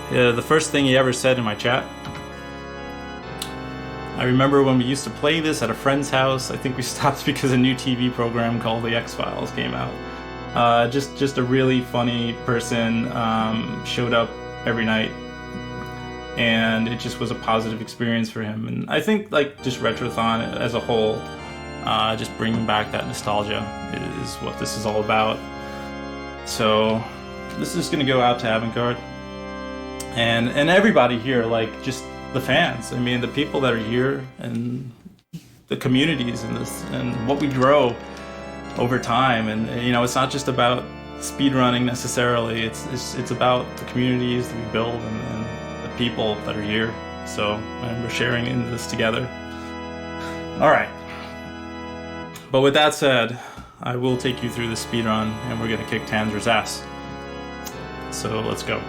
the first thing he ever said in my chat. I remember when we used to play this at a friend's house. I think we stopped because a new TV program called The X-Files came out. Just a really funny person, showed up every night, and it just was a positive experience for him. And I think like just Retrothon as a whole, just bringing back that nostalgia is what this is all about. So this is going to go out to Avantgarde and everybody here, like just the fans. I mean, the people that are here and the communities and this and what we grow over time. And you know, it's not just about speedrunning necessarily. It's about the communities that we build and the people that are here. So and we're sharing in this together. All right. But with that said, I will take you through the speedrun, and we're gonna kick Tanzer's ass. So let's go.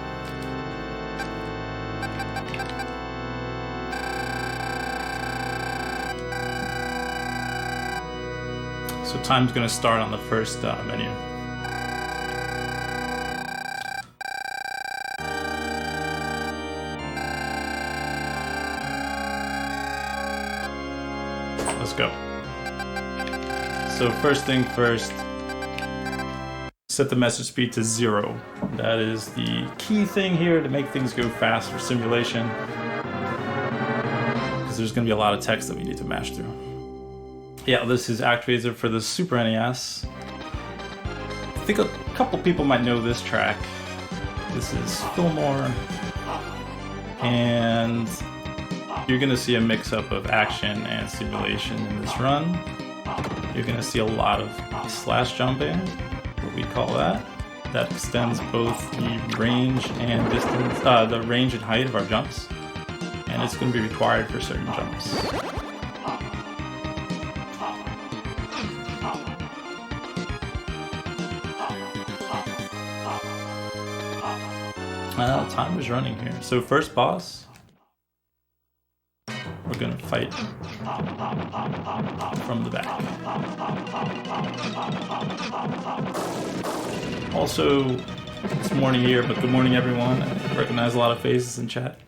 So time's gonna start on the first menu. Let's go. So first thing first, set the message speed to 0. That is the key thing here to make things go fast for simulation, because there's going to be a lot of text that we need to mash through. Yeah, this is ActRaiser for the Super NES. I think a couple people might know this track. This is Fillmore, and you're going to see a mix-up of action and simulation in this run. You're going to see a lot of slash jumping, what we call that. That extends both the range and distance, the range and height of our jumps, and it's going to be required for certain jumps. Timer's running here. So first boss, we're gonna fight from the back. Also, it's morning here, but good morning everyone. I recognize a lot of faces in chat.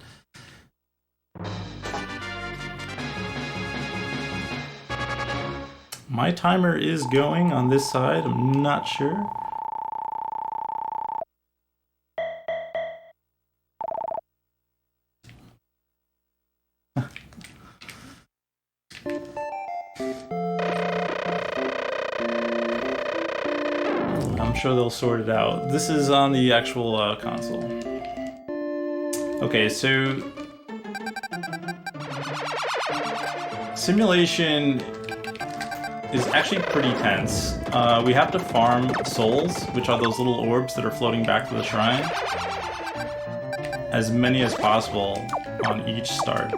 My timer is going on this side, I'm not sure. I'm sure they'll sort it out. This is on the actual console. Okay, so simulation is actually pretty tense. We have to farm souls, which are those little orbs that are floating back to the shrine, as many as possible on each start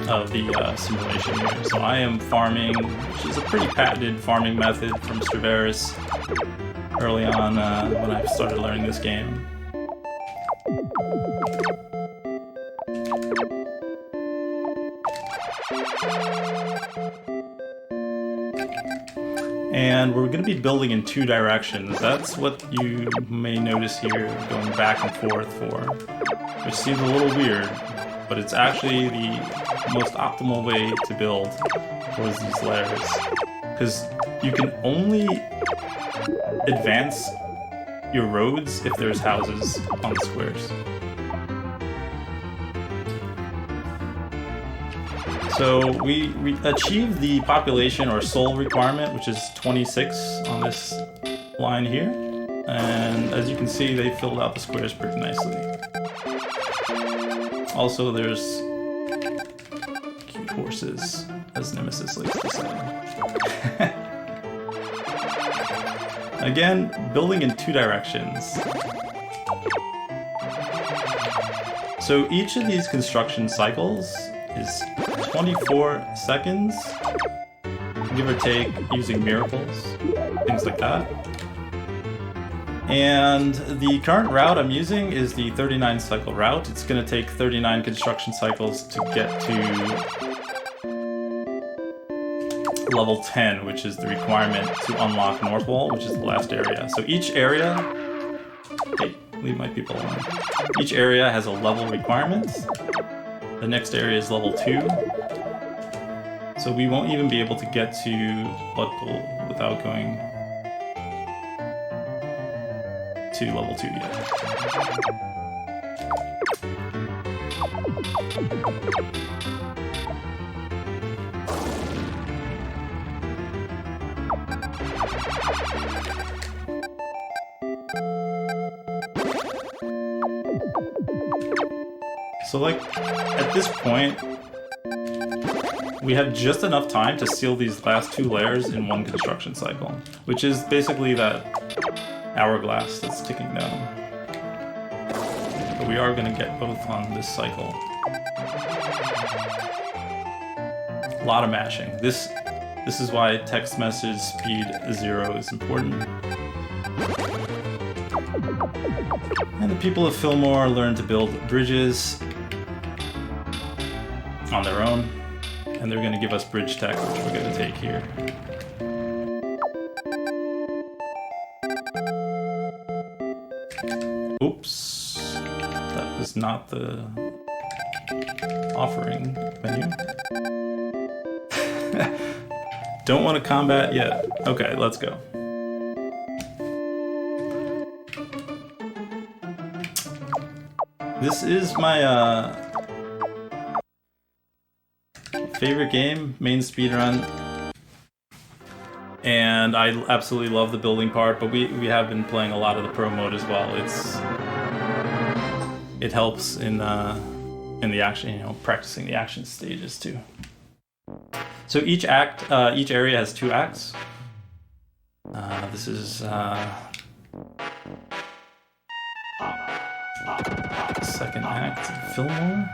of the simulation here. So I am farming, which is a pretty patented farming method from Stardust early on when I started learning this game. And we're going to be building in 2 directions. That's what you may notice here, going back and forth for, which seems a little weird, but it's actually the most optimal way to build towards these layers, because you can only advance your roads if there's houses on the squares. So we achieved the population or soul requirement, which is 26 on this line here, and as you can see, they filled out the squares pretty nicely. Also, there's cute horses, as Nemesis likes to say. Again, building in 2 directions. So each of these construction cycles is 24 seconds, give or take, using miracles, things like that. And the current route I'm using is the 39 cycle route. It's going to take 39 construction cycles to get to level 10, which is the requirement to unlock North Wall, which is the last area. So each area... Hey, leave my people alone. Each area has a level requirement. The next area is level 2. So we won't even be able to get to Bloodpool without going to level 2 yet. So like, at this point, we have just enough time to seal these last 2 layers in one construction cycle, which is basically that hourglass that's ticking down. But we are going to get both on this cycle. A lot of mashing. This is why text message speed 0 is important. And the people of Fillmore learn to build bridges on their own, and they're going to give us bridge tech, which we're going to take here. Oops, that was not the offering menu. Don't want to combat yet. Okay, let's go. This is my favorite game, main speedrun, and I absolutely love the building part, but we have been playing a lot of the pro mode as well. It helps in the action, you know, practicing the action stages too. So each area has 2 acts. This is second act, Fillmore.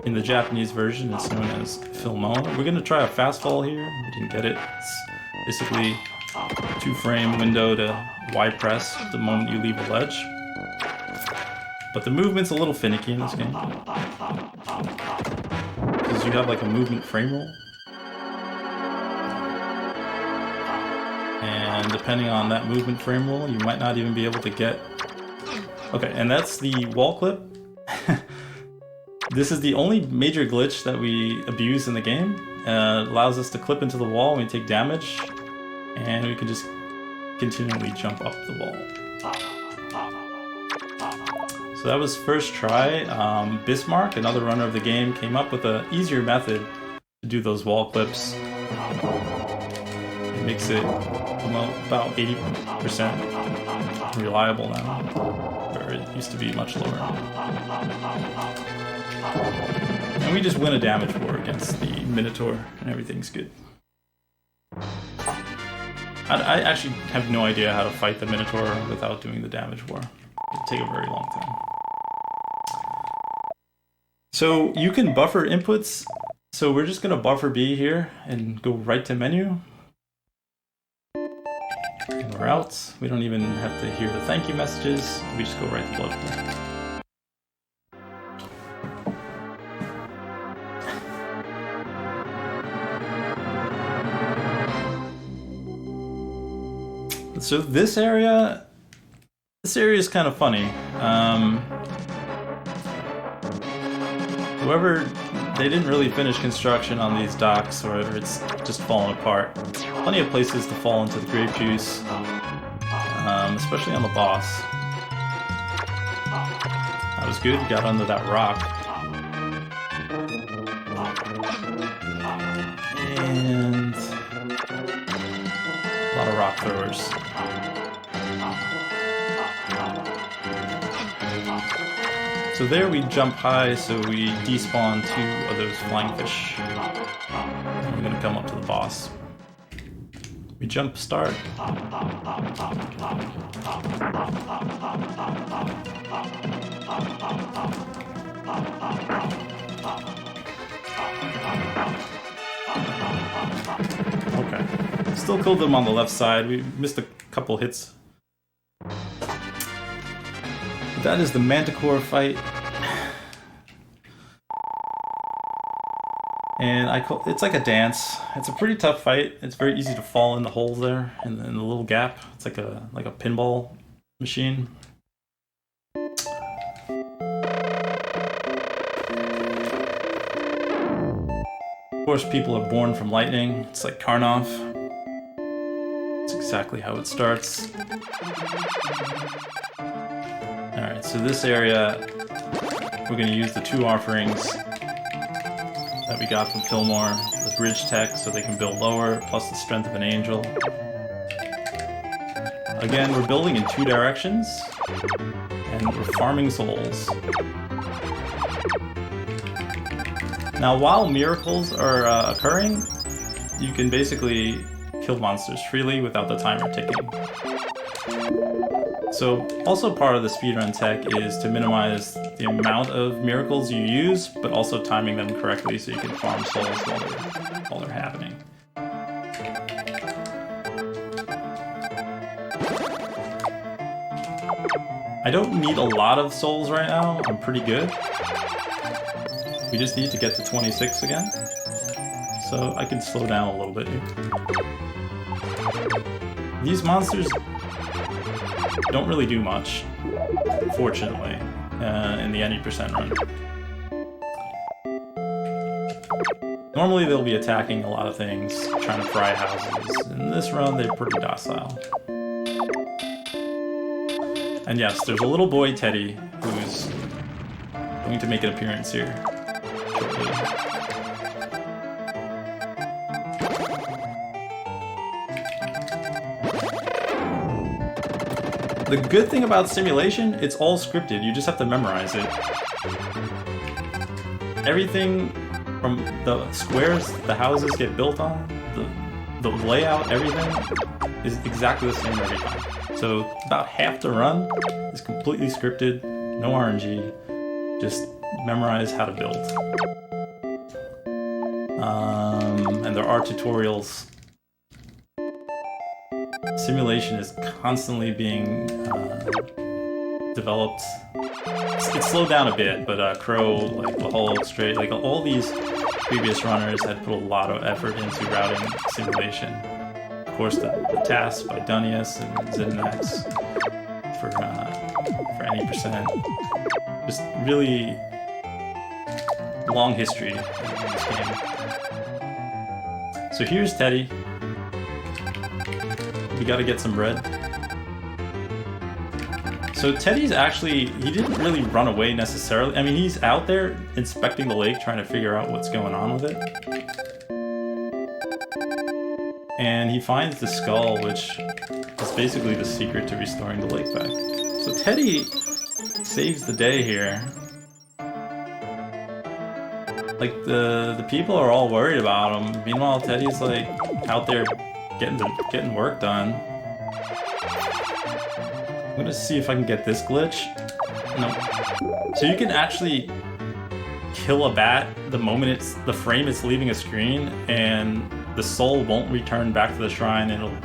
In the Japanese version, it's known as Fillmore. We're gonna try a fast fall here. We didn't get it. It's basically 2-frame window to Y press the moment you leave a ledge. But the movement's a little finicky in this game, because you have like a movement frame roll. And depending on that movement frame roll, you might not even be able to get... Okay, and that's the wall clip. This is the only major glitch that we abuse in the game. It allows us to clip into the wall when we take damage, and we can just continually jump up the wall. So that was first try. Bismarck, another runner of the game, came up with an easier method to do those wall clips. It makes it about 80% reliable now, where it used to be much lower. And we just win a damage war against the Minotaur, and everything's good. I actually have no idea how to fight the Minotaur without doing the damage war. It'd take a very long time. So you can buffer inputs. So we're just gonna buffer B here and go right to menu. And we're out. We don't even have to hear the thank you messages. We just go right to Bloodpool. So this area is kind of funny. They didn't really finish construction on these docks, or it's just fallen apart. Plenty of places to fall into the Grape Juice, especially on the boss. That was good, got under that rock. And a lot of rock throwers. So there we jump high, so we despawn 2 of those flying fish. And we're gonna come up to the boss. We jump start. Okay. Still killed them on the left side. We missed a couple hits. That is the Manticore fight. And it's like a dance. It's a pretty tough fight. It's very easy to fall in the hole there, in the little gap. It's like a pinball machine. Of course, people are born from lightning. It's like Karnov. It's exactly how it starts. Alright, so this area, we're going to use the 2 offerings that we got from Fillmore. The bridge tech, so they can build lower, plus the strength of an angel. Again, we're building in 2 directions, and we're farming souls. Now, while miracles are occurring, you can basically kill monsters freely without the timer ticking. So, also part of the speedrun tech is to minimize the amount of miracles you use, but also timing them correctly so you can farm souls while they're happening. I don't need a lot of souls right now, I'm pretty good. We just need to get to 26 again. So I can slow down a little bit here. These monsters don't really do much, fortunately, in the any % run. Normally they'll be attacking a lot of things, trying to fry houses. In this run, they're pretty docile. And yes, there's a little boy, Teddy, who's going to make an appearance here shortly. The good thing about simulation, it's all scripted. You just have to memorize it. Everything from the squares the houses get built on, the layout, everything is exactly the same every time. So about half the run is completely scripted, no RNG, just memorize how to build. And there are tutorials. Simulation is constantly being developed. It's slowed down a bit, but Crow, like the whole straight, like all these previous runners had put a lot of effort into routing simulation. Of course, the tasks by Dunius and Zinmax for any %. Just really long history in this game. So here's Teddy. We gotta get some bread. So Teddy's actually, he didn't really run away necessarily. I mean, he's out there inspecting the lake, trying to figure out what's going on with it. And he finds the skull, which is basically the secret to restoring the lake back. So Teddy saves the day here. Like, the people are all worried about him. Meanwhile, Teddy's like out there getting work done. I'm gonna see if I can get this glitch. No. So you can actually kill a bat the moment the frame is leaving a screen, and the soul won't return back to the shrine, and it'll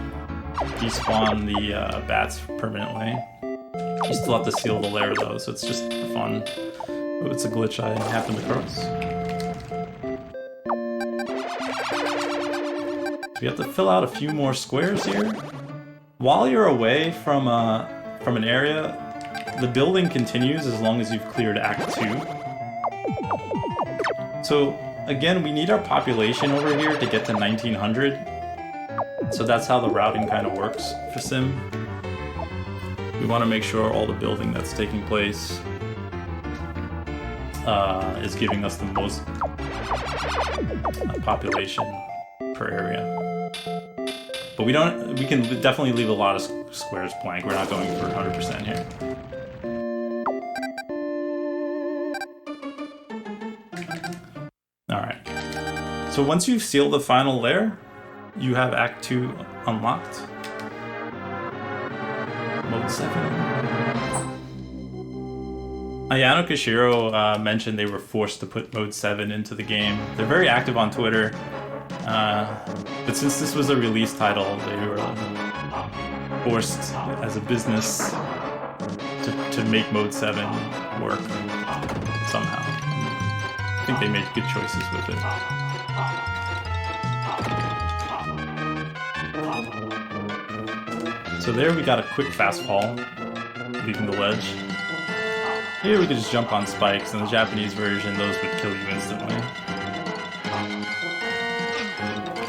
despawn the bats permanently. You still have to seal the lair though, so it's just for fun. But it's a glitch I happened across. So you have to fill out a few more squares here. While you're away from an area, the building continues as long as you've cleared Act 2. So again, we need our population over here to get to 1900. So that's how the routing kind of works for Sim. We want to make sure all the building that's taking place is giving us the most population per area. But we can definitely leave a lot of squares blank. We're not going for 100% here. Alright. So once you've sealed the final layer, you have Act 2 unlocked. Mode 7. Ayano Kishiro mentioned they were forced to put Mode 7 into the game. They're very active on Twitter. But since this was a release title, they were forced as a business to make Mode 7 work somehow. I think they made good choices with it. So there we got a quick fast fall, leaving the ledge. Here we could just jump on spikes. In the Japanese version, those would kill you instantly.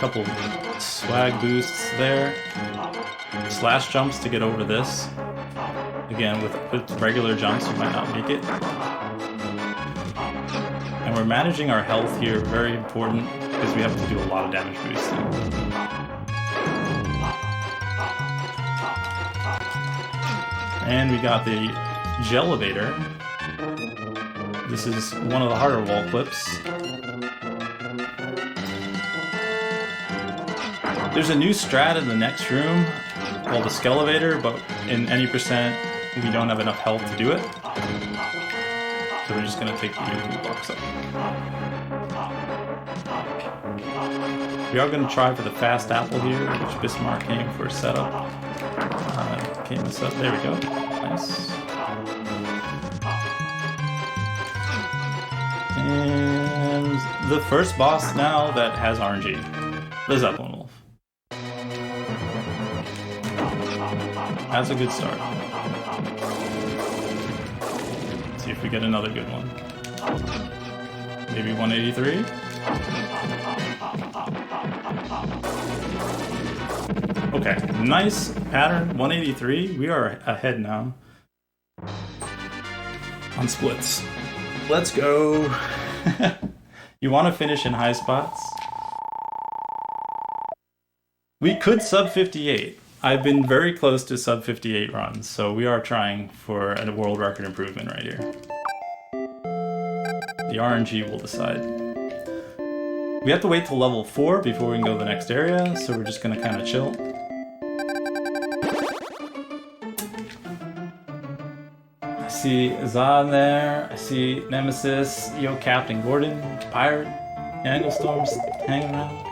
couple swag boosts there. Slash jumps to get over this. Again, with regular jumps, you might not make it. And we're managing our health here, very important, because we have to do a lot of damage boosting. And we got the Gelevator. This is one of the harder wall clips. There's a new strat in the next room called the Skelevator, but in any percent, we don't have enough health to do it. So we're just gonna take the Yoku box up. We are gonna try for the fast apple here, which Bismarck came for setup. Came this up. There we go. Nice. And the first boss now that has RNG, the Zeppelin Wolf. That's a good start. Let's see if we get another good one. Maybe 183? Okay, nice pattern, 183. We are ahead now on splits. Let's go. You want to finish in high spots? We could sub 58. I've been very close to sub 58 runs, so we are trying for a world record improvement right here. The RNG will decide. We have to wait till level 4 before we can go to the next area, so we're just gonna kind of chill. I see Zod there, I see Nemesis, Yo Captain Gordon, Pirate, Anglestorm's hanging around,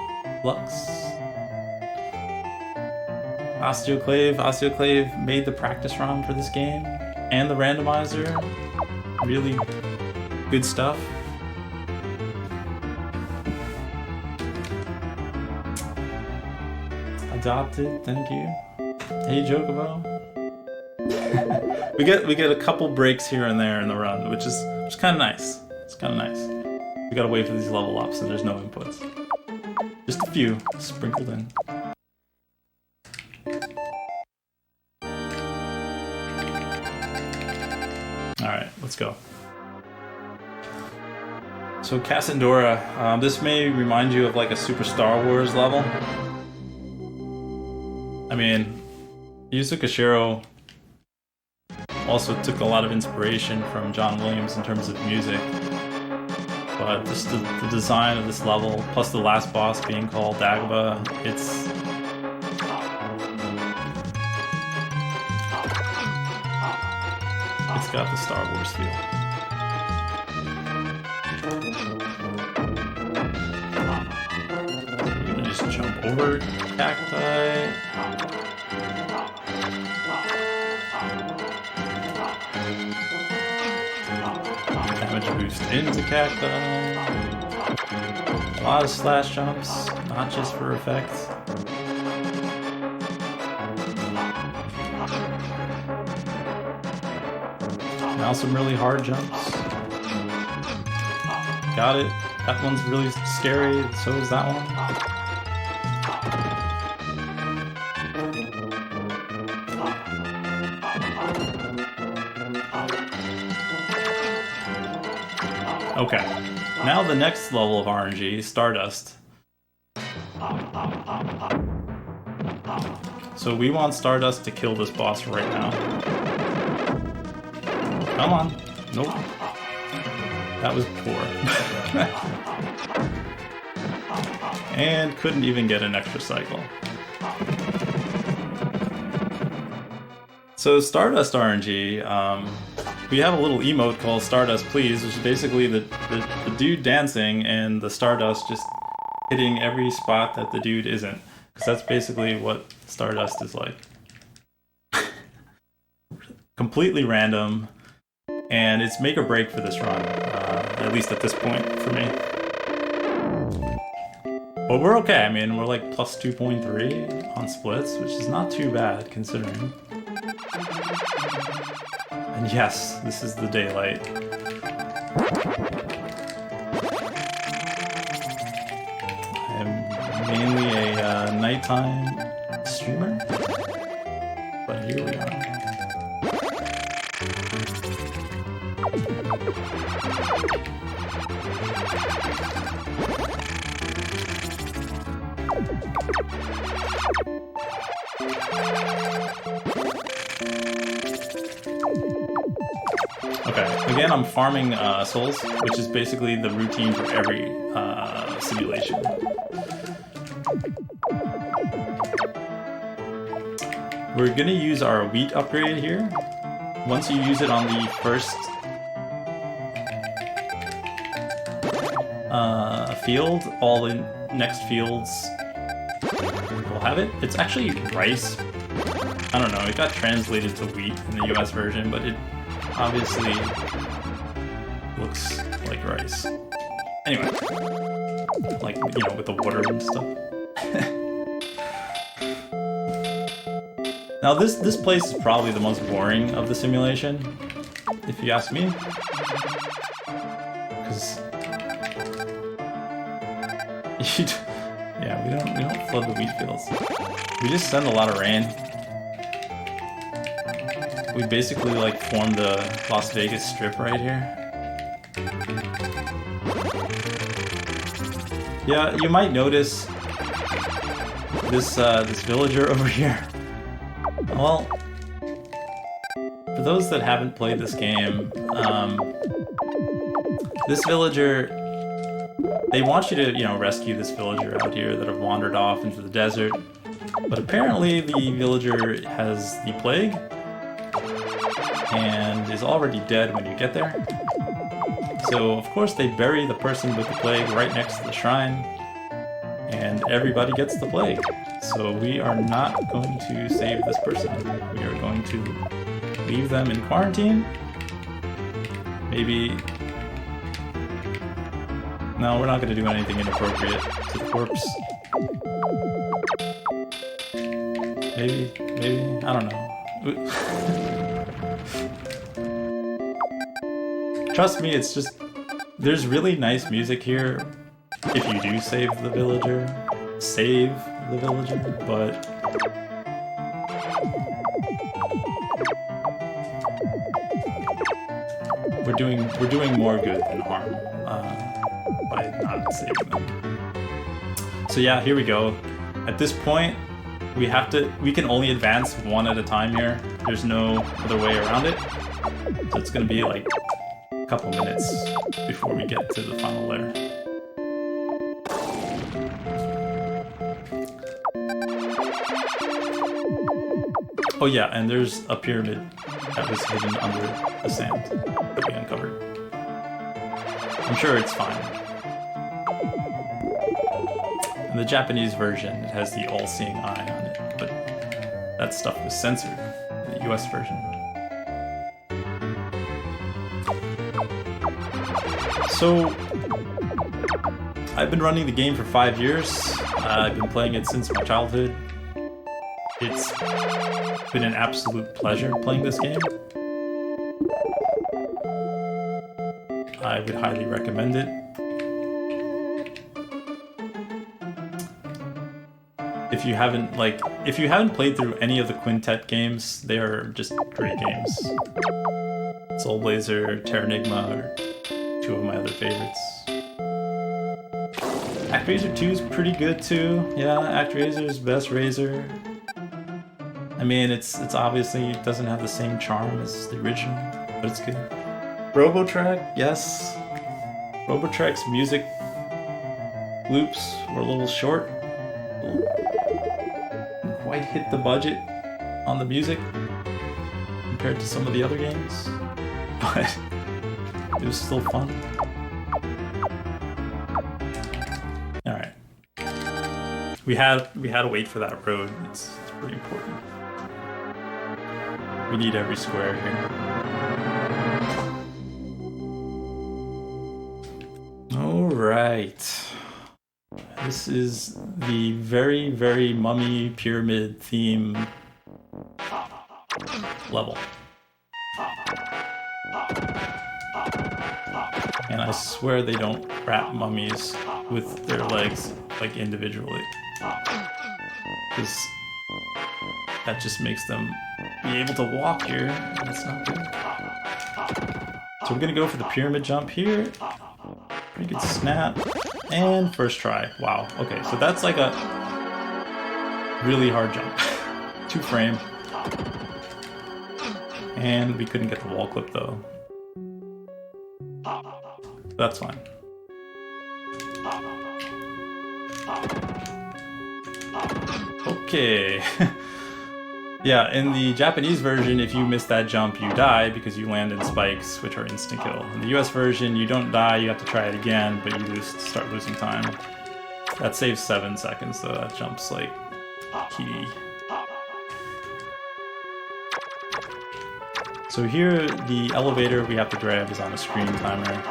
Lux. Osteoclave made the practice run for this game, and the randomizer. Really good stuff. Adopted, thank you. Hey Jokobo. we get a couple breaks here and there in the run, which is kind of nice. It's kind of nice. We gotta wait for these level ups, and there's no inputs. Just a few sprinkled in. Alright, let's go. So Cassandora, this may remind you of like a Super Star Wars level. I mean, Yuzo Koshiro also took a lot of inspiration from John Williams in terms of music. But just the design of this level, plus the last boss being called Dagobah, it's got the Star Wars feel. You're gonna just jump over cacti. Damage boost into cacti. A lot of slash jumps, not just for effect. Now some really hard jumps. Got it. That one's really scary, so is that one. Okay, now the next level of RNG, Stardust. So we want Stardust to kill this boss right now. Come on. Nope. That was poor. And couldn't even get an extra cycle. So Stardust RNG, we have a little emote called Stardust Please, which is basically the dude dancing and the Stardust just hitting every spot that the dude isn't. Because that's basically what Stardust is like. Completely random. And it's make or break for this run, at least at this point for me. But we're okay. I mean, we're like plus 2.3 on splits, which is not too bad considering. And yes, this is the daylight. I am mainly nighttime streamer, but here we are. Okay, again, I'm farming souls, which is basically the routine for every simulation. We're gonna use our wheat upgrade here. Once you use it on the first field, all the next fields will have it. It's actually rice. I don't know, it got translated to wheat in the US version, but it obviously looks like rice. Anyway, like, you know, with the water and stuff. Now this place is probably the most boring of the simulation, if you ask me. Because yeah, we don't flood the wheat fields. We just send a lot of rain. We basically like form the Las Vegas Strip right here. Yeah, you might notice this this villager over here. Well, for those that haven't played this game, this villager, they want you to, you know, rescue this villager out here that have wandered off into the desert. But apparently the villager has the plague and is already dead when you get there. So of course they bury the person with the plague right next to the shrine, and everybody gets the plague. So we are not going to save this person. We are going to leave them in quarantine. Maybe... No, we're not going to do anything inappropriate to the corpse. Maybe, I don't know. Trust me, it's just... There's really nice music here if you do save the villager. Save the villager, but... We're doing more good than harm by not saving them. So yeah, here we go. At this point, we can only advance one at a time here. There's no other way around it. So it's gonna be like a couple minutes before we get to the final layer. Oh yeah, and there's a pyramid that was hidden under the sand that we uncovered. I'm sure it's fine. In the Japanese version, it has the all-seeing eye on it, but that stuff was censored in the US version. So, I've been running the game for 5 years. I've been playing it since my childhood. It's been an absolute pleasure playing this game. I would highly recommend it. If you haven't played through any of the Quintet games, they are just great games. Soul Blazer, Terranigma are two of my other favorites. ActRaiser 2 is pretty good too. Yeah, ActRaiser's best Razor. I mean, it's obviously, it doesn't have the same charm as the original, but it's good. Robotrack, yes. Robotrack's music loops were a little short. Didn't quite hit the budget on the music compared to some of the other games, but it was still fun. All right, we had to wait for that road. It's pretty important. We need every square here. Alright. This is the very, very mummy pyramid theme level. And I swear they don't wrap mummies with their legs like individually. because that just makes them be able to walk here. That's not good. So we're gonna go for the pyramid jump here. Pretty good snap. And first try. Wow. Okay, so that's like a really hard jump. 2 frame. And we couldn't get the wall clip though. That's fine. Okay. Yeah, in the Japanese version, if you miss that jump, you die because you land in spikes, which are instant kill. In the US version, you don't die, you have to try it again, but you start losing time. That saves 7 seconds, though. That jump's like key. So here, the elevator we have to grab is on a screen timer.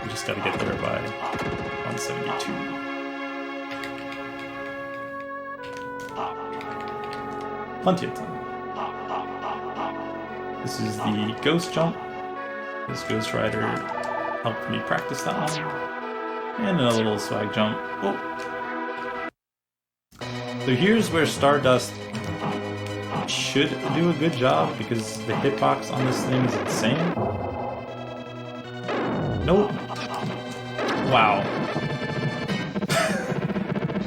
We just gotta get there by 172. Plenty of time. This is the ghost jump. This Ghost Rider helped me practice that one. And another little swag jump. Whoa. So here's where Stardust should do a good job because the hitbox on this thing is insane. Nope. Wow.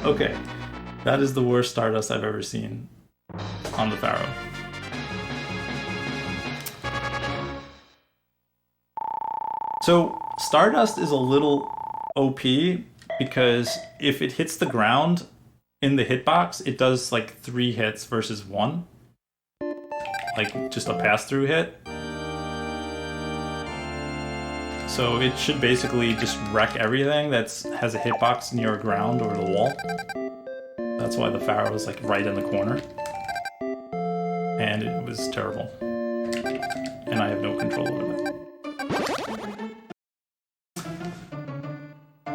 Okay. That is the worst Stardust I've ever seen on the Pharaoh. So Stardust is a little OP because if it hits the ground in the hitbox, it does like 3 hits versus 1. Like just a pass-through hit. So it should basically just wreck everything that has a hitbox near a ground or the wall. That's why the Pharaoh is like right in the corner. And it was terrible. And I have no control over that.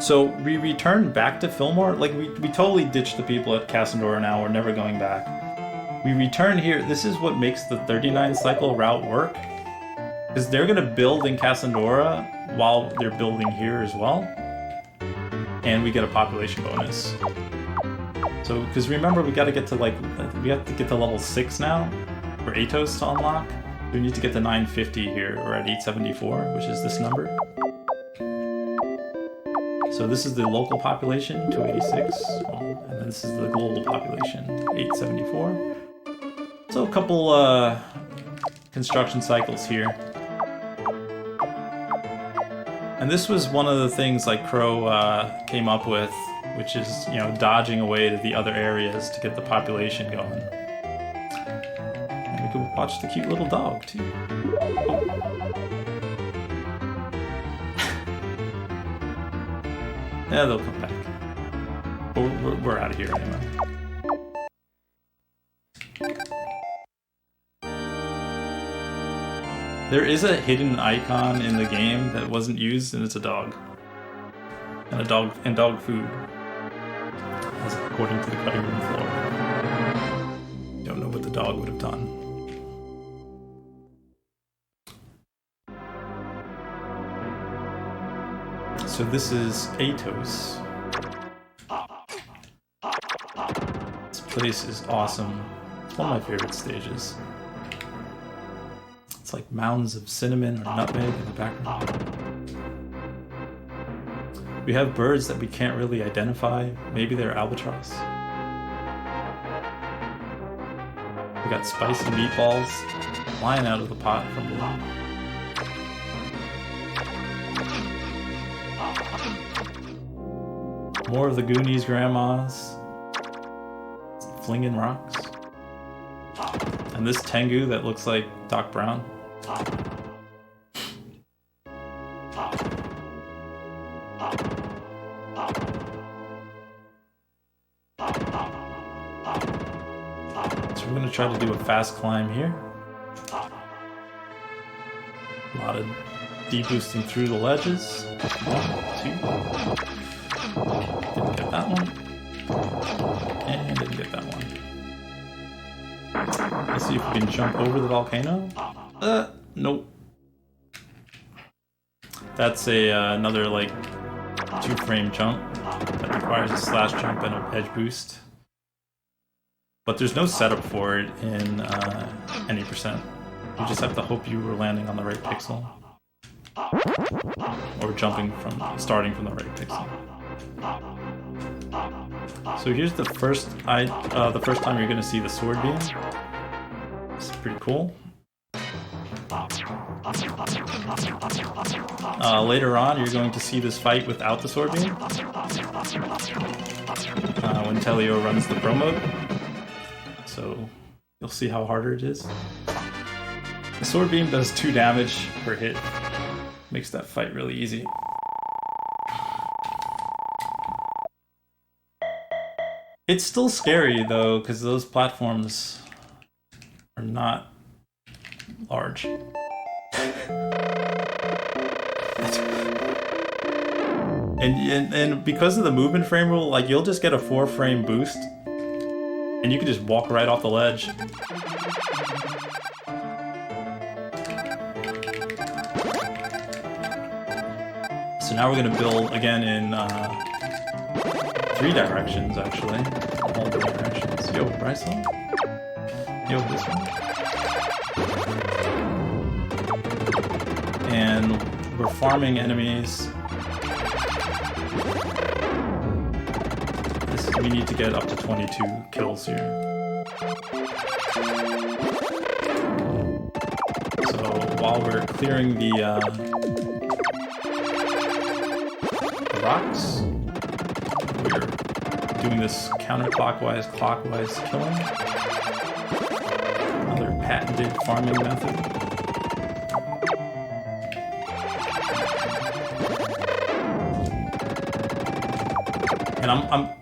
So we returned back to Fillmore. Like we totally ditched the people at Cassandora now. We're never going back. We return here. This is what makes the 39 cycle route work. Because they're going to build in Cassandora while they're building here as well. And we get a population bonus. So, because remember, we got to get to we have to get to level 6 now for Atos to unlock. We need to get to 950 here. We're at 874, which is this number. So this is the local population, 286, and then this is the global population, 874. So a couple construction cycles here. And this was one of the things like Crow came up with, which is, you know, dodging away to the other areas to get the population going. And we can watch the cute little dog too. Yeah, they'll come back. We're out of here anyway. There is a hidden icon in the game that wasn't used, and it's a dog. And dog food. As according to the cutting room floor. Don't know what the dog would have done. So this is Atos. This place is awesome. It's one of my favorite stages. It's like mounds of cinnamon or nutmeg in the background. We have birds that we can't really identify. Maybe they're albatross. We got spicy meatballs flying out of the pot from below. More of the Goonies grandmas flinging rocks. And this Tengu that looks like Doc Brown. So we're going to try to do a fast climb here. A lot of de-boosting through the ledges. 1, 2. Didn't get that one. And didn't get that one. Let's see if we can jump over the volcano. Nope. That's another like 2-frame jump that requires a slash jump and an edge boost. but there's no setup for it in any percent. You just have to hope you were landing on the right pixel. Or starting from the right pixel. So here's the first time you're gonna see the sword beam. It's pretty cool. Later on, you're going to see this fight without the sword beam. When Telio runs the pro mode. So you'll see how harder it is. The sword beam does 2 damage per hit. Makes that fight really easy. It's still scary though, because those platforms are not large. And because of the movement frame rule, like you'll just get a 4-frame boost, and you can just walk right off the ledge. So now we're gonna build again in 3 directions, actually. All the directions. Yo, Bryson? Yo, this one. And we're farming enemies. We need to get up to 22 kills here. So while we're clearing the rocks, we're doing this counterclockwise, clockwise killing. Another patented farming method. And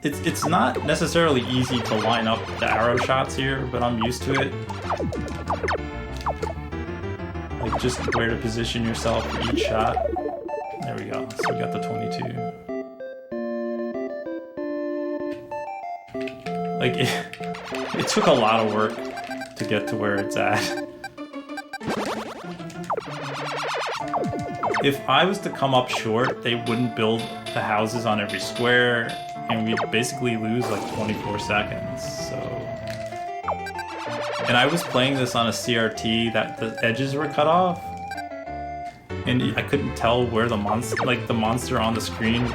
it's not necessarily easy to line up the arrow shots here, but I'm used to it. Like just where to position yourself for each shot. There we go. So we got the 22. Like it took a lot of work to get to where it's at. If I was to come up short, they wouldn't build the houses on every square, and we'd basically lose like 24 seconds, so... And I was playing this on a CRT that the edges were cut off, and I couldn't tell where the monster on the screen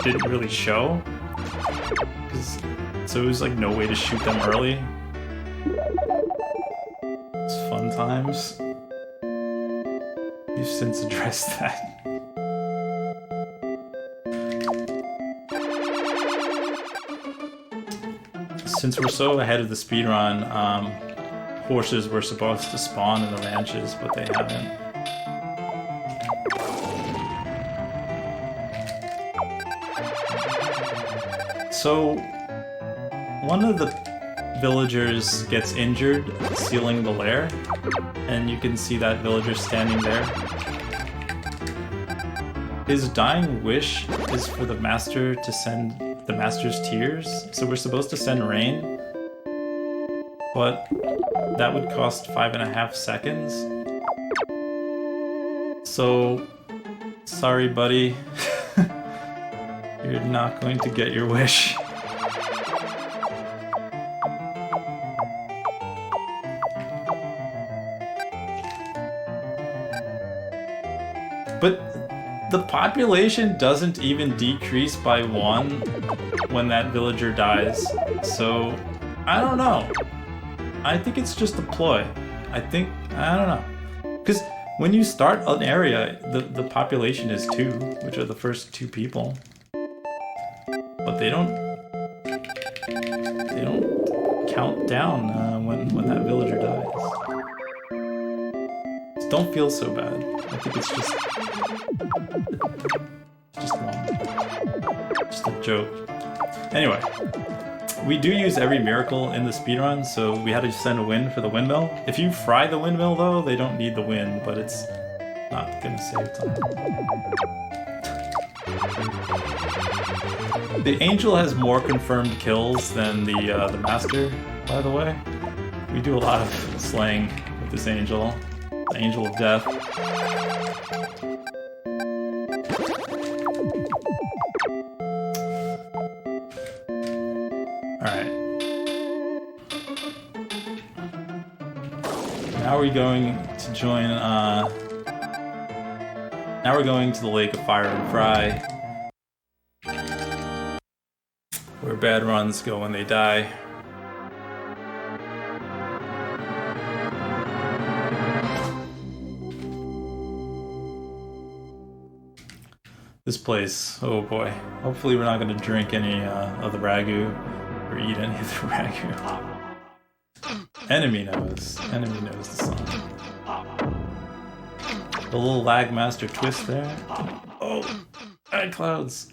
didn't really show. So it was like no way to shoot them early. It's fun times. We've since addressed that. Since we're so ahead of the speedrun, horses were supposed to spawn in the ranches, but they haven't. So, one of the villagers gets injured sealing the lair, and you can see that villager standing there. His dying wish is for the master to send the master's tears, so we're supposed to send rain, but that would cost 5.5 seconds. So, sorry buddy, you're not going to get your wish. But the population doesn't even decrease by 1 when that villager dies, so I don't know. I think it's just a ploy. I don't know. Because when you start an area, the population is 2, which are the first 2 people. But they don't count down when that villager dies. So don't feel so bad. I think it's just long. Just a joke. Anyway, we do use every miracle in the speedrun, so we had to send a win for the windmill. If you fry the windmill though, they don't need the win, but it's not gonna save time. The angel has more confirmed kills than the master, by the way. We do a lot of slaying with this angel. The angel of death. Alright. we going to join, now we're going to the Lake of Fire and Fry, where bad runs go when they die. This place, oh boy. Hopefully we're not going to drink any of the ragu, or eat any of the ragu. Enemy knows the song. The little lag master twist there. Oh, bad clouds.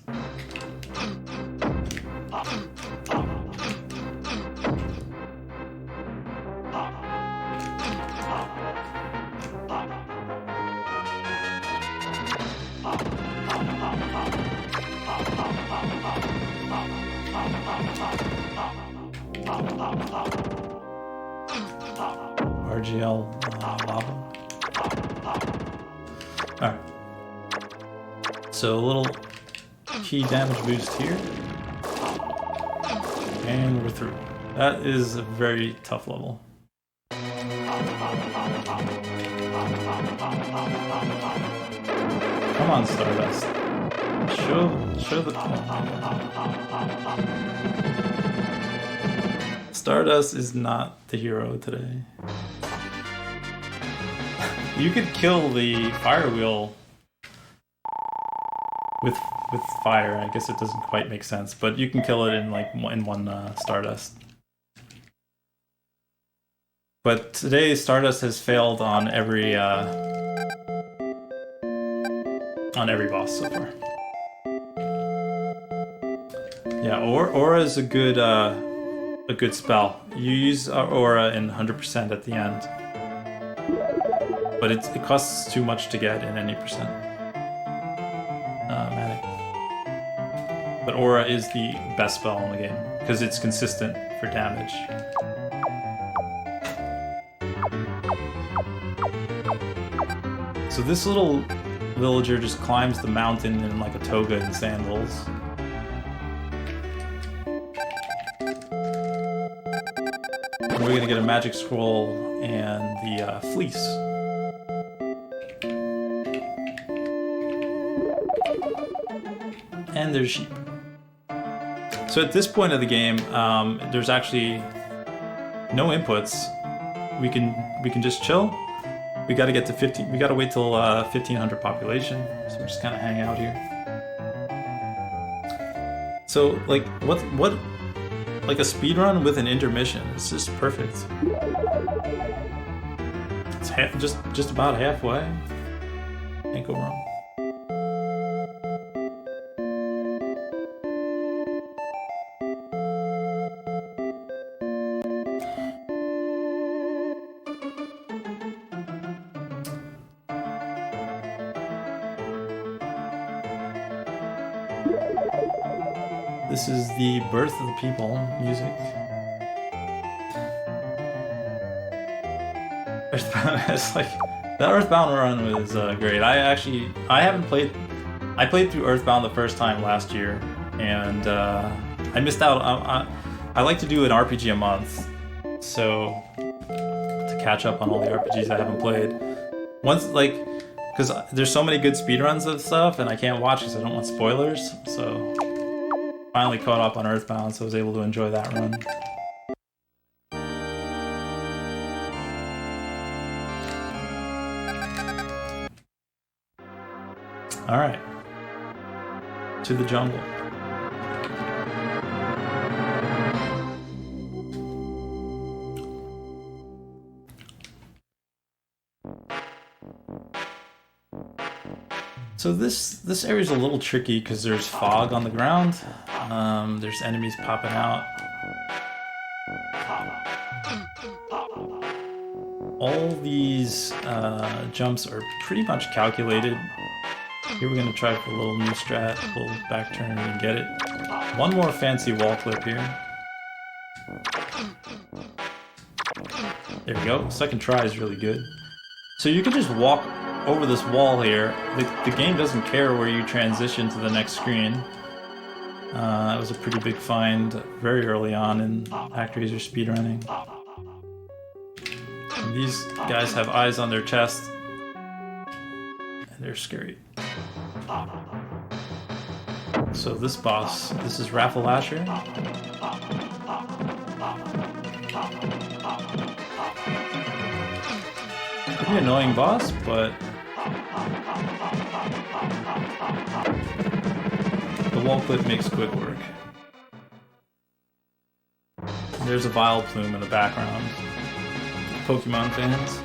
RGL lava. Alright. So a little key damage boost here. And we're through. That is a very tough level. Come on, Stardust. Show the... Stardust is not the hero today. You could kill the fire wheel with fire. I guess it doesn't quite make sense, but you can kill it in like one Stardust. But today Stardust has failed on every boss so far. Yeah, Aura is a good spell. You use Aura in 100% at the end. But it costs too much to get in any percent. Manic. But Aura is the best spell in the game, because it's consistent for damage. So this little villager just climbs the mountain in like a toga and sandals. And we're gonna get a magic scroll and the fleece. And there's sheep. So at this point of the game, there's actually no inputs. We can just chill. We got to get to 15. We got to wait till 1500 population. So we're just kind of hang out here. So like what like a speed run with an intermission. It's just perfect. It's just about halfway. Can't go wrong. This is the Birth of the People music. Earthbound is like that Earthbound run was great. I played through Earthbound the first time last year, and I missed out. I like to do an RPG a month, so to catch up on all the RPGs I haven't played. Once because there's so many good speedruns of stuff, and I can't watch because I don't want spoilers. So. Finally caught up on Earthbound, so I was able to enjoy that run. Alright. To the jungle. So this area is a little tricky because there's fog on the ground. There's enemies popping out. All these jumps are pretty much calculated. Here we're going to try for a little new strat, a little back turn and get it. One more fancy wall clip here. There we go. Second try is really good. So you can just walk over this wall here. The game doesn't care where you transition to the next screen. It was a pretty big find very early on in ActRaiser speedrunning. And these guys have eyes on their chest. And they're scary. So this boss, this is Raffleasher. Pretty annoying boss, but the wall clip makes quick work. And there's a Vile Plume in the background. Pokemon fans.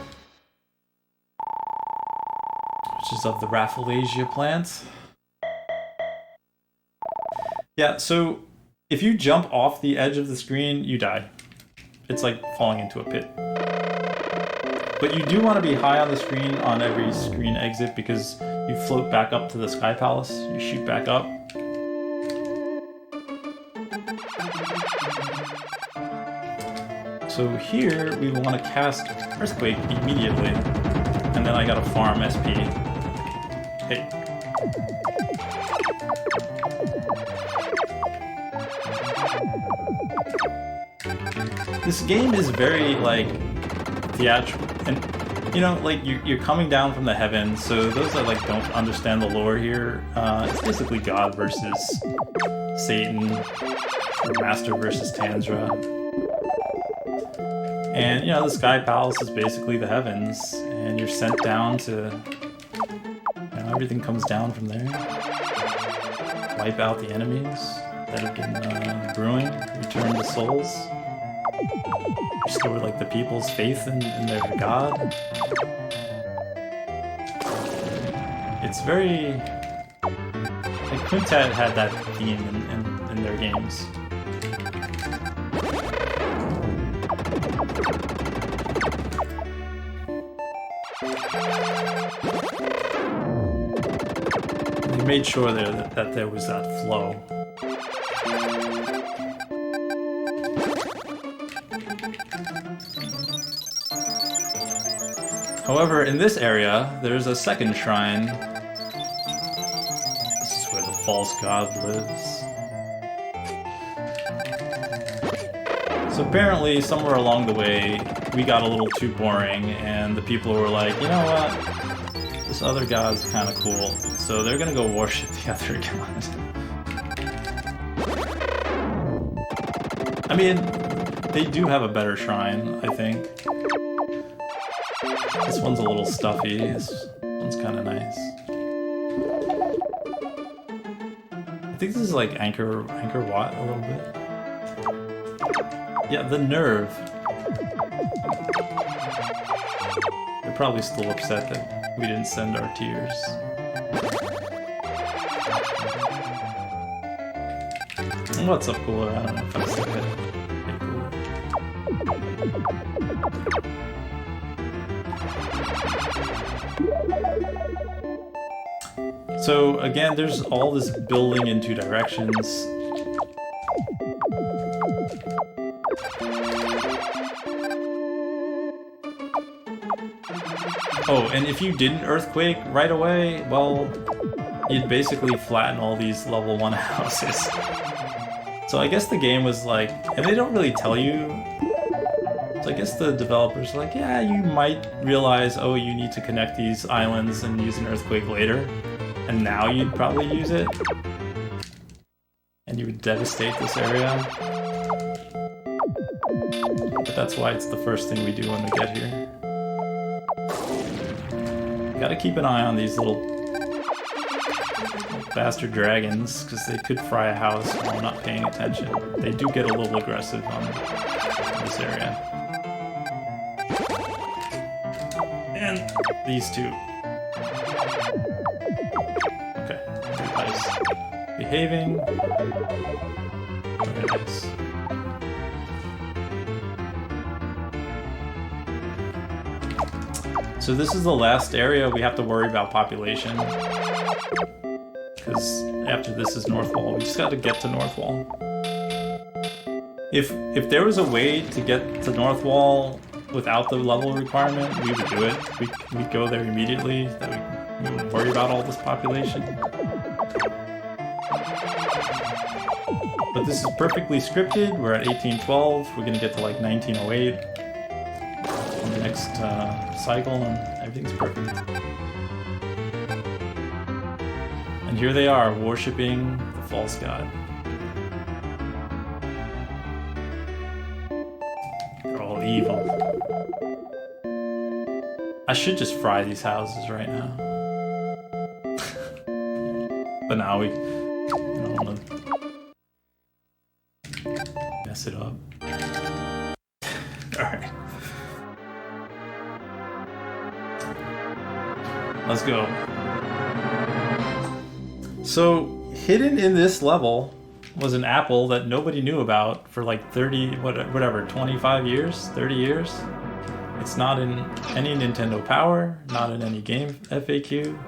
Which is of the Rafflesia plant. Yeah, so if you jump off the edge of the screen, you die. It's like falling into a pit. But you do want to be high on the screen on every screen exit because you float back up to the Sky Palace. You shoot back up. So here we want to cast Earthquake immediately. And then I gotta farm SP. Hey. This game is very, like, theatrical. And, you know, like, you're coming down from the heavens, so those that, like, don't understand the lore here, it's basically God versus Satan, or Master versus Tanzra. And, you know, the Sky Palace is basically the heavens, and you're sent down to, you know, everything comes down from there. Wipe out the enemies that have been brewing, return the souls. Restore, like, the people's faith in their god. It's very... like, Quintet had that theme in their games. They made sure there that there was that flow. However, in this area, there's a second shrine. This is where the false god lives. So apparently, somewhere along the way, we got a little too boring, and the people were like, you know what? This other god's kind of cool, so they're gonna go worship the other god. I mean, they do have a better shrine, I think. This one's a little stuffy. This one's kind of nice. I think this is like Anchor Watt a little bit. Yeah, the nerve. They're probably still upset that we didn't send our tears. What's up, Cooler? I don't know if I said it. So again, there's all this building in two directions. Oh, and if you didn't Earthquake right away, well, you'd basically flatten all these level 1 houses. So I guess the game was like, and they don't really tell you. So I guess the developers were like, yeah, you might realize, oh, you need to connect these islands and use an Earthquake later. And now you'd probably use it. And you would devastate this area. But that's why it's the first thing we do when we get here. Gotta keep an eye on these little bastard dragons, because they could fry a house while not paying attention. They do get a little aggressive on this area. And these two. Okay, nice. Behaving. Very nice. So this is the last area we have to worry about population. Because after this is North Wall. We just got to get to North Wall. If there was a way to get to North Wall without the level requirement, we would do it. We'd go there immediately. That we wouldn't worry about all this population. But this is perfectly scripted. We're at 1812. We're gonna get to like 1908 on the next next cycle, and everything's perfect. And here they are, worshipping the false god. They're all evil. I should just fry these houses right now. But now we don't want to mess it up. Alright. Let's go. So, hidden in this level was an apple that nobody knew about for like 25 years, 30 years. It's not in any Nintendo Power, not in any game FAQ.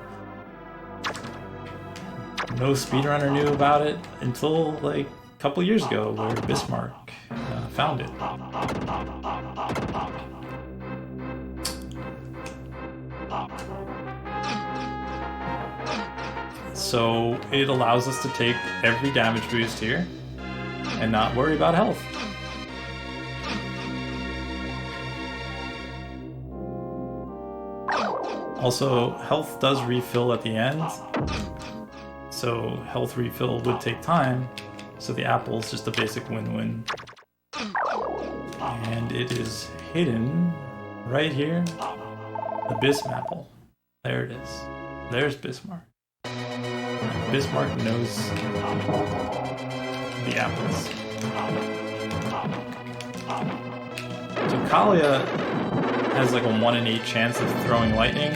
No speedrunner knew about it until like a couple years ago, where Bismarck found it. So it allows us to take every damage boost here and not worry about health. Also, health does refill at the end, so health refill would take time, so the apple is just a basic win-win. And it is hidden right here, the Bism apple. There it is. There's Bismarck. And Bismarck knows the apples. So Kalia has like a 1 in 8 chance of throwing lightning.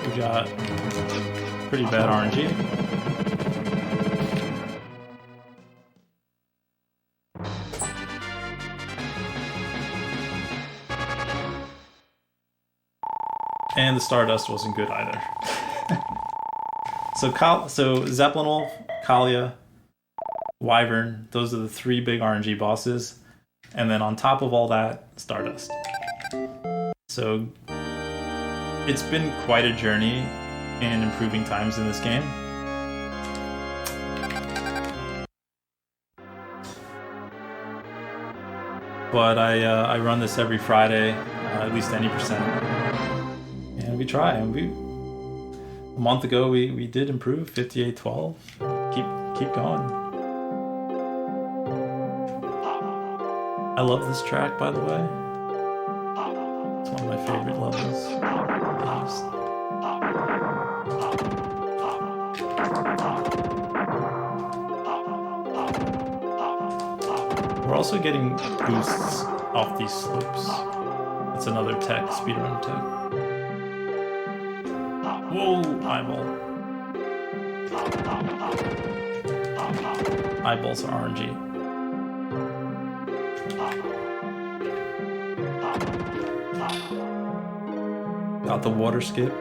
We got pretty bad RNG. And the Stardust wasn't good either. So Zeppelin Wolf, Kalia, Wyvern, those are the 3 big RNG bosses. And then on top of all that, Stardust. So it's been quite a journey in improving times in this game. But I run this every Friday, at least any percent. And we try, and a month ago we did improve 58-12. Keep going. I love this track, by the way. It's one of my favorite levels. We're also getting boosts off these slopes. That's another tech, speedrun tech. Whoa, eyeball. Eyeballs are RNG. Got the water skip.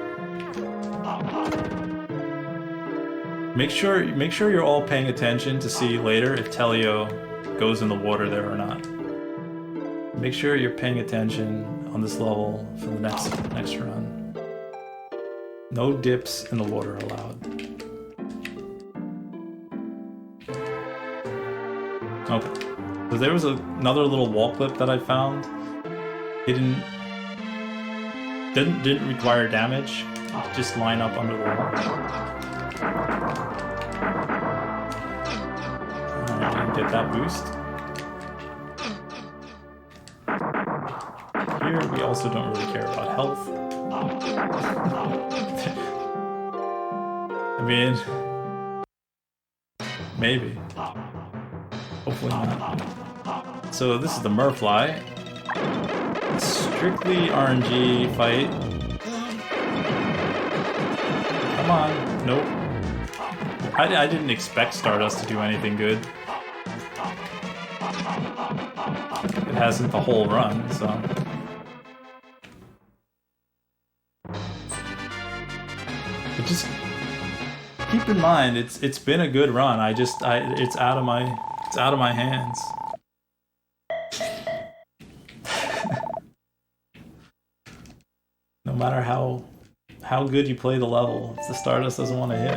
Make sure you're all paying attention to see later if Telio goes in the water there or not. Make sure you're paying attention on this level for the next run. No dips in the water allowed. Okay. So there was another little wall clip that I found. It didn't require damage. Just line up under the wall. Alright, get that boost. Here we also don't really care about health. I mean, maybe. Hopefully not. So this is the Merfly. Strictly RNG fight. Come on. Nope. I didn't expect Stardust to do anything good. It hasn't the whole run, so. But just keep in mind, it's been a good run. It's out of my hands. No matter how how good you play the level. If the Stardust doesn't want to hit.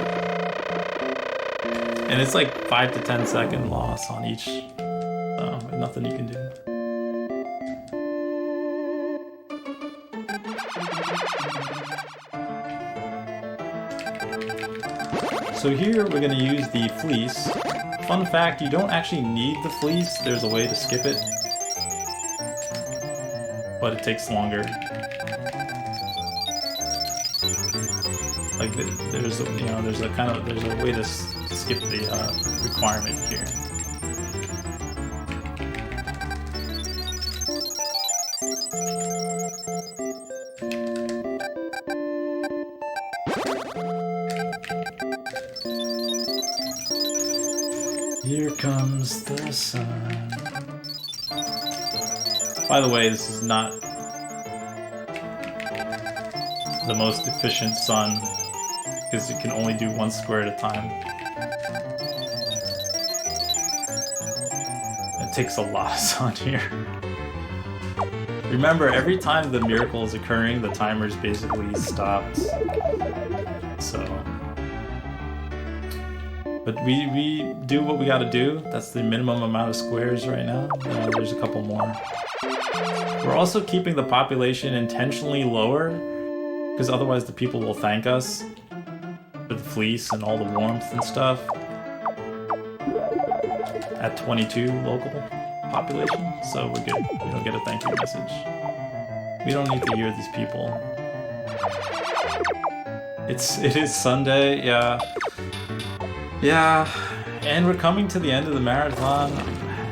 And it's like 5 to 10 second loss on each, so nothing you can do. So here we're going to use the fleece. Fun fact, you don't actually need the fleece. There's a way to skip it, but it takes longer. Like there's a way to skip the requirement here. Here comes the sun. By the way, this is not the most efficient sun because it can only do one square at a time. It takes a lot of sun here. Remember, every time the miracle is occurring, the timer's basically stopped. So... But we do what we gotta do. That's the minimum amount of squares right now. There's a couple more. We're also keeping the population intentionally lower, because otherwise the people will thank us for the fleece and all the warmth and stuff. At 22 local population, so we're good. We don't get a thank you message. We don't need to hear these people. It is Sunday, yeah. Yeah, and we're coming to the end of the marathon.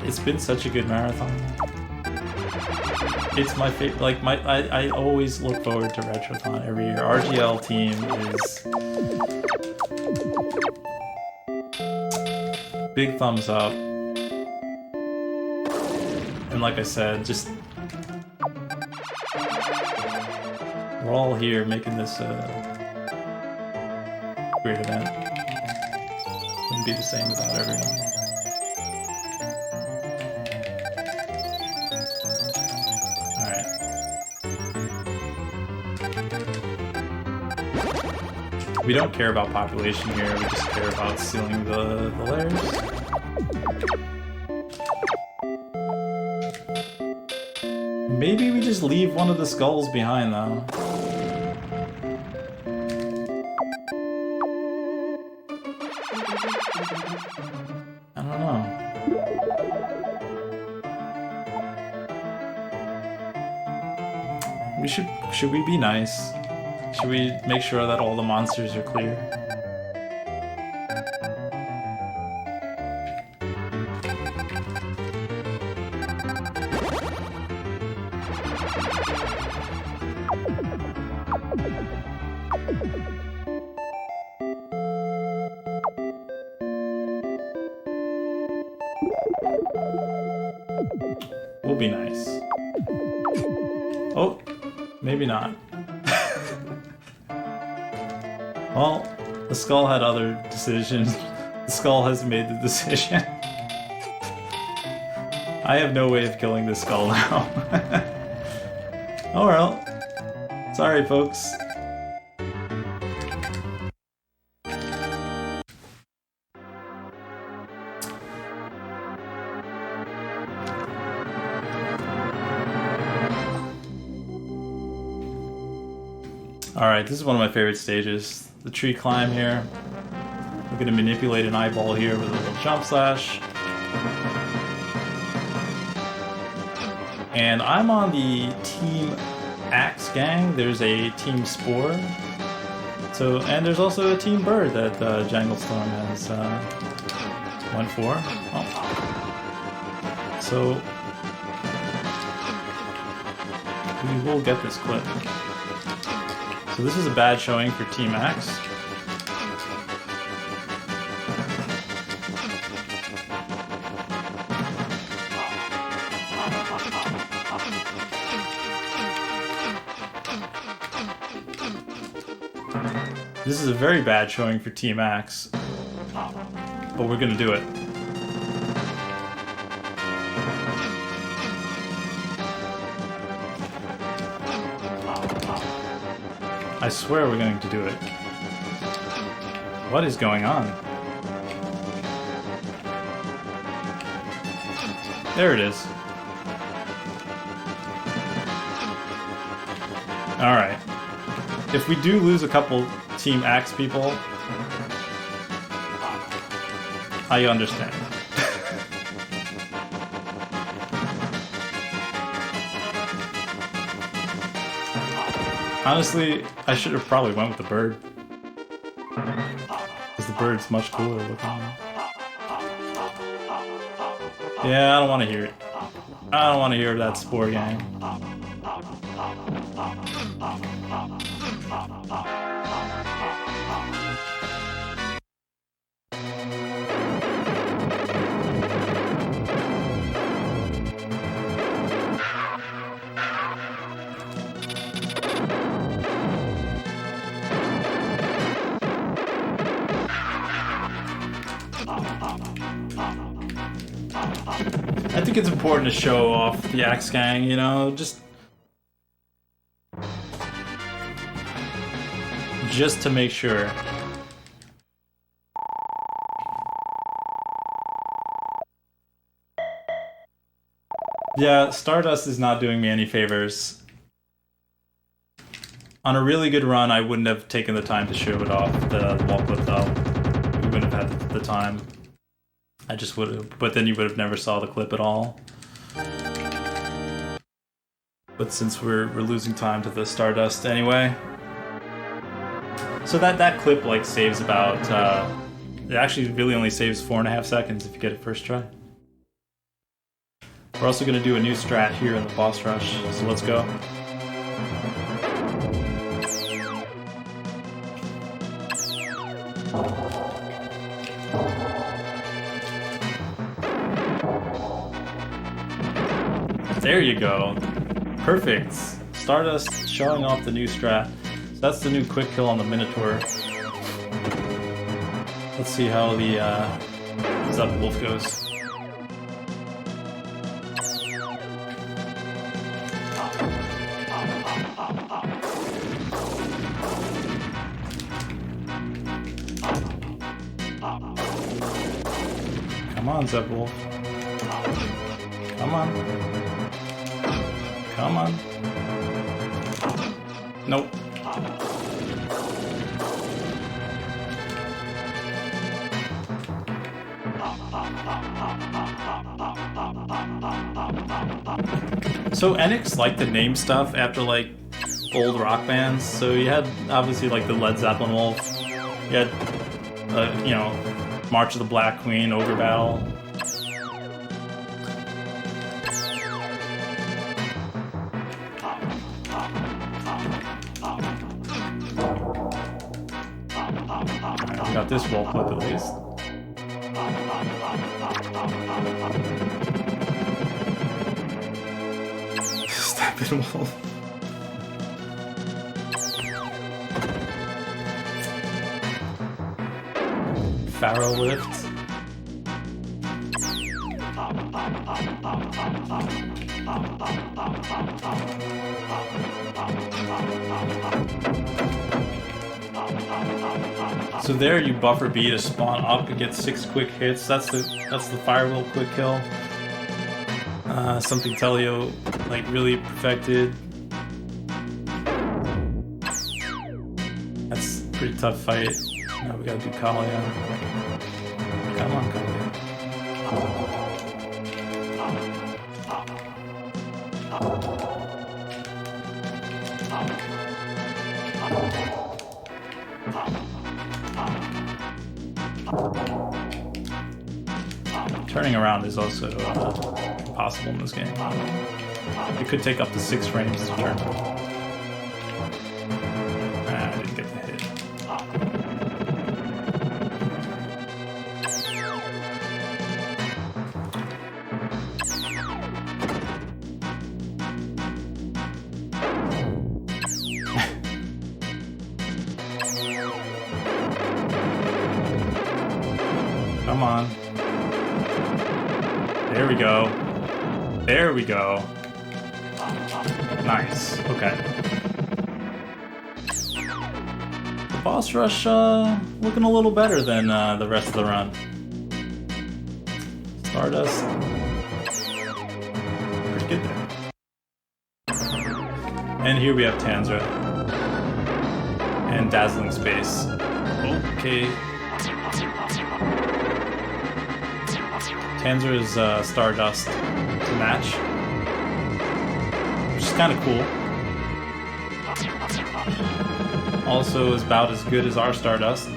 It's been such a good marathon. It's my favorite. Like I always look forward to Retrothon every year. RGL team is big thumbs up. And like I said, just we're all here making this a great event. Wouldn't be the same without everyone. Alright. We don't care about population here, we just care about sealing the layers. Maybe we just leave one of the skulls behind though. I don't know. Should we be nice? Should we make sure that all the monsters are clear? We'll be nice. Oh, maybe not. Well, the skull had other decisions. The skull has made the decision. I have no way of killing this skull now. Oh well. Sorry, folks. Alright, this is one of my favorite stages. The tree climb here. We're going to manipulate an eyeball here with a little jump slash. And I'm on the Team Axe gang. There's a Team Spore. And there's also a Team Bird that Janglestorm has went for. Oh. So we will get this clip. So this is a bad showing for Team Axe. This is a very bad showing for Team Axe, but we're gonna do it. I swear we're going to do it. What is going on? There it is. Alright. If we do lose a couple Team Axe people, I understand. Honestly, I should have probably went with the bird. Because the bird's much cooler looking. Yeah, I don't want to hear it. I don't want to hear that Spore Gang. I think it's important to show off the Axe Gang, you know, just to make sure. Yeah, Stardust is not doing me any favors. On a really good run, I wouldn't have taken the time to show it off, the wall clip though. We wouldn't have had the time. I just would have, but then you would have never saw the clip at all. But since we're losing time to the Stardust anyway. So that clip like saves about, it actually really only saves 4.5 seconds if you get it first try. We're also going to do a new strat here in the boss rush, so let's go. There you go. Perfect. Stardust showing off the new strat. So that's the new quick kill on the Minotaur. Let's see how the Zep Wolf goes. Come on, Zep Wolf. Come on. Come on. Nope. So Enix liked to name stuff after like old rock bands. So you had obviously like the Led Zeppelin Wolf. You had, you know, March of the Black Queen, Ogre Battle. Got this wall clip at least. Step it, Wolf. Pharaoh lift. So there you buffer B to spawn up and get 6 quick hits. That's the Firewheel quick kill. Something Telio like really perfected. That's a pretty tough fight. Now we gotta do Kalia. Come on, Kalia. Turning around is also impossible in this game. It could take up to 6 frames to turn. I didn't get the hit. Come on. There we go. There we go. Nice. Okay. boss rush looking a little better than the rest of the run. Stardust, pretty good there. And here we have Tanzra and Dazzling Space. Okay. Tanzra is Stardust to match, which is kind of cool. Also is about as good as our Stardust.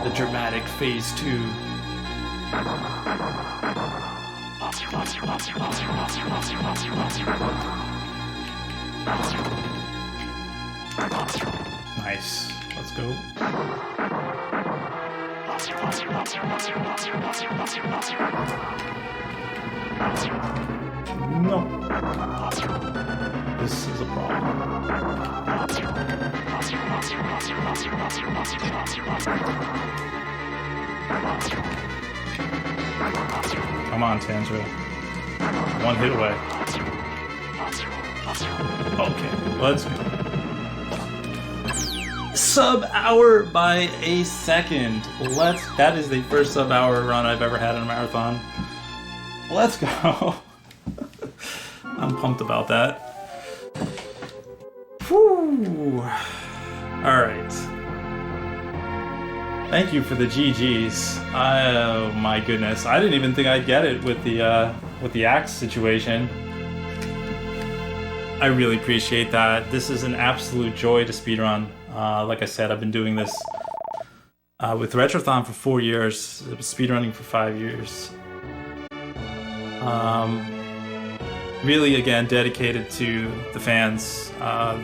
The dramatic phase 2. Nice. Let's go. No. This is a problem. Come on, Tanzra. One hit away. Okay, let's go. Sub-hour by a second. That is the first sub-hour run I've ever had in a marathon. Let's go. I'm pumped about that. Whew. Alright. Thank you for the GGs. Oh my goodness. I didn't even think I'd get it with the axe situation. I really appreciate that. This is an absolute joy to speedrun. Like I said, I've been doing this with Retrothon for 4 years, speedrunning for 5 years. Really, again, dedicated to the fans.